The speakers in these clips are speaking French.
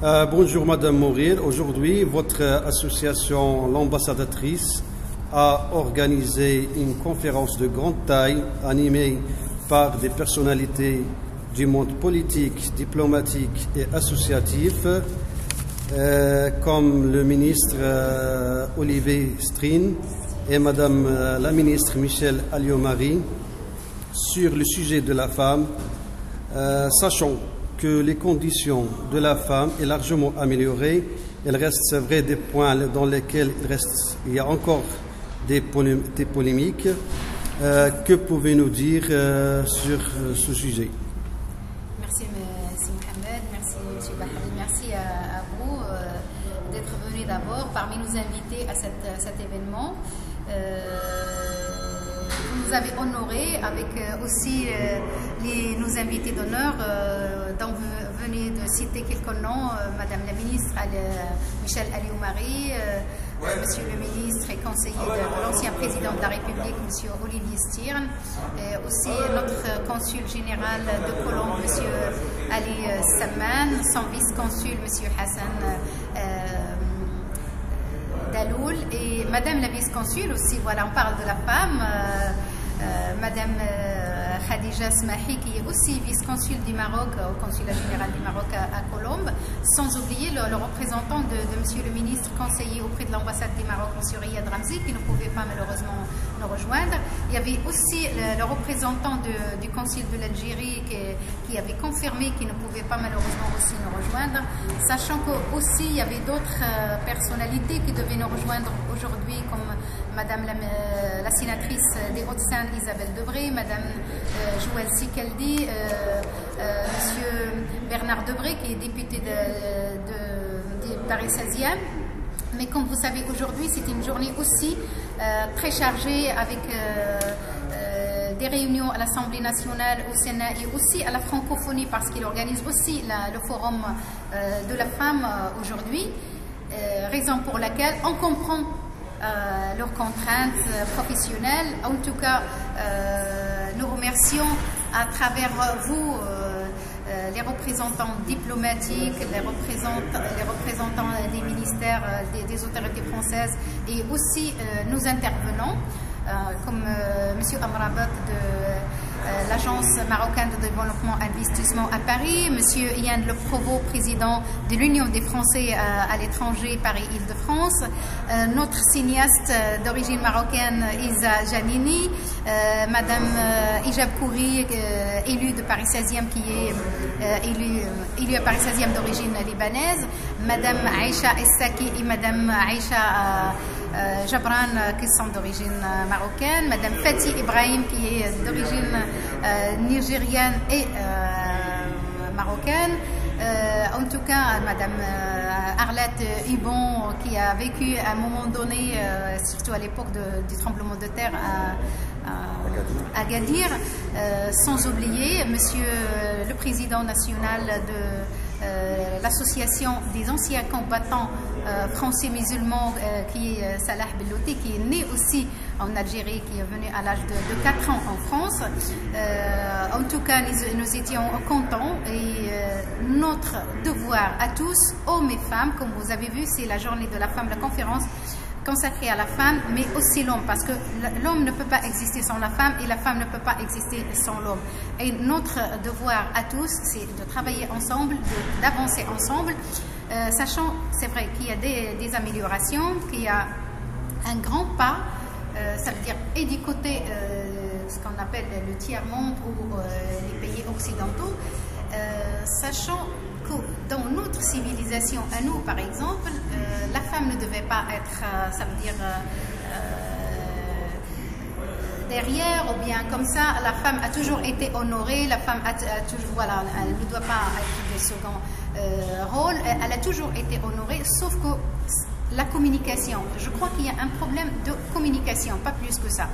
Bonjour Madame Mourir. Aujourd'hui, votre association, l'ambassadrice, a organisé une conférence de grande taille animée par des personnalités du monde politique, diplomatique et associatif, comme le ministre Olivier Strin et Madame la ministre Michèle Alliot-Marie, sur le sujet de la femme, sachant que les conditions de la femme est largement améliorées. Il reste, c'est vrai, des points dans lesquels il y a encore des polémiques. Que pouvez-vous dire sur ce sujet? Merci M. Mohamed, merci M. Bahri, merci à vous d'être venu d'abord parmi nos invités à cet événement. Vous nous avez honorés avec aussi nos invités d'honneur, dont vous venez de citer quelques noms, Madame la ministre Michèle Alliot-Marie, Monsieur le ministre et conseiller de l'ancien président de la République, Monsieur Olivier Strin, et aussi notre consul général de Colombe, Monsieur Ali Samman, son vice-consul, Monsieur Hassan Daloul, et Madame la vice-consul aussi. Voilà, on parle de la femme, Madame Khadija Smahi, qui est aussi vice-consul du Maroc au consulat général du Maroc à Colombe, sans oublier le représentant de Monsieur le ministre conseiller auprès de l'ambassade du Maroc, Monsieur Riyad Ramzi, qui ne pouvait pas malheureusement nous rejoindre. Il y avait aussi le représentant du consul de l'Algérie qui avait confirmé qu'il ne pouvait pas malheureusement aussi nous rejoindre, sachant qu'aussi il y avait d'autres personnalités qui devaient nous rejoindre aujourd'hui, comme Madame la sénatrice des Hauts-de-Seine Isabelle Debré, Madame Joël Sikaldi, Monsieur Bernard Debré, qui est député de Paris 16e. Mais comme vous savez, aujourd'hui, c'est une journée aussi très chargée avec des réunions à l'Assemblée nationale, au Sénat et aussi à la francophonie, parce qu'il organise aussi le forum de la femme aujourd'hui, raison pour laquelle on comprend leurs contraintes professionnelles. En tout cas, nous remercions à travers vous les représentants diplomatiques, les représentants des ministères, des autorités françaises, et aussi nos intervenants, comme M. Amrabat de l'Agence marocaine de développement et investissement à Paris, M. Yann Le Provost, président de l'Union des Français à l'étranger Paris-Île-de-France, notre cinéaste d'origine marocaine Isa Janini, Madame Hijab Kouri, élue de Paris 16e, qui est élue à Paris 16e d'origine libanaise, Madame Aïcha Essaki et Madame Aïcha Jabran, qui sont d'origine marocaine, Madame Fatih Ibrahim, qui est d'origine nigérienne et marocaine, en tout cas Madame Arlette Hibon, qui a vécu à un moment donné, surtout à l'époque du tremblement de terre à Agadir, sans oublier Monsieur le président national de l'association des anciens combattants français musulmans, qui est Salah Bellouti, qui est né aussi en Algérie, qui est venu à l'âge de 4 ans en France. En tout cas, nous étions contents, et notre devoir à tous, hommes et femmes, comme vous avez vu, c'est la journée de la femme, la conférence consacrée à la femme, mais aussi l'homme, parce que l'homme ne peut pas exister sans la femme et la femme ne peut pas exister sans l'homme. Et notre devoir à tous, c'est de travailler ensemble, d'avancer ensemble, sachant, c'est vrai, qu'il y a des améliorations, qu'il y a un grand pas, ça veut dire, et du côté ce qu'on appelle le tiers-monde ou les pays occidentaux, sachant que dans notre civilisation, à nous par exemple, la femme ne devait pas être, ça veut dire, derrière ou bien comme ça. La femme a toujours été honorée, la femme a toujours, voilà, elle ne doit pas être de second rôle, elle a toujours été honorée, sauf que la communication, je crois qu'il y a un problème de communication, pas plus que ça.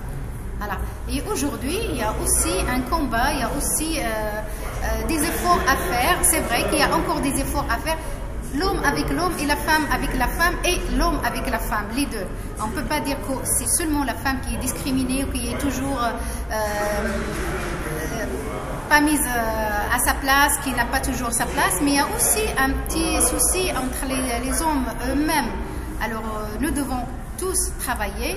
Voilà. Et aujourd'hui, il y a aussi un combat, il y a aussi des efforts à faire. C'est vrai qu'il y a encore des efforts à faire. L'homme avec l'homme et la femme avec la femme et l'homme avec la femme, les deux. On ne peut pas dire que c'est seulement la femme qui est discriminée ou qui est toujours pas mise à sa place, qui n'a pas toujours sa place, mais il y a aussi un petit souci entre les hommes eux-mêmes. Alors nous devons tous travailler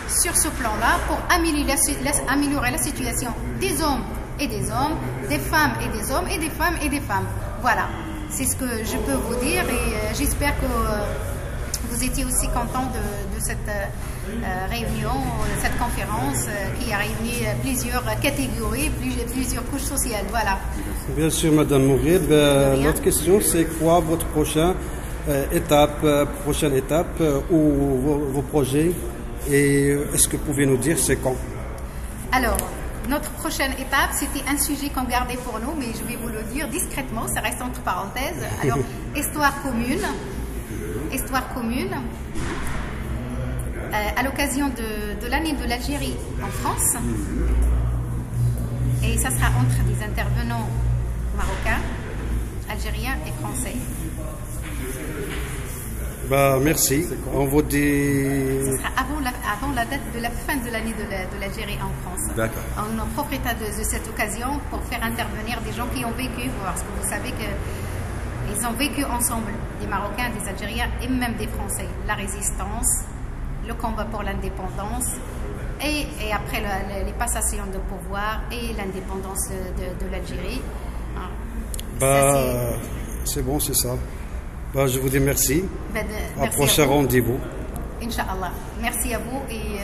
sur ce plan-là pour améliorer la situation des hommes et des hommes, des femmes et des hommes, et des femmes et des femmes. Voilà, c'est ce que je peux vous dire et j'espère que vous étiez aussi content de cette réunion, de cette conférence qui a réuni plusieurs catégories, plusieurs couches sociales. Voilà. Bien sûr, Madame Mourib. Notre question, c'est quoi votre prochaine étape ou vos projets et est-ce que vous pouvez nous dire c'est quand? Alors, notre prochaine étape, c'était un sujet qu'on gardait pour nous, mais je vais vous le dire discrètement, ça reste entre parenthèses. Alors, histoire commune. Histoire commune, à l'occasion de l'année de l'Algérie en France, et ça sera entre des intervenants marocains, algériens et français. Bah, merci. On vous dit... Ce sera avant la date de la fin de l'année de l'Algérie en France. D'accord. On profitera de cette occasion pour faire intervenir des gens qui ont vécu, parce que vous savez que ils ont vécu ensemble, des Marocains, des Algériens et même des Français. La résistance, le combat pour l'indépendance et après les passations de pouvoir et l'indépendance de l'Algérie. Bah, c'est bon, c'est ça. Bah, je vous dis merci. À prochain rendez-vous. Inch'Allah. Merci à vous et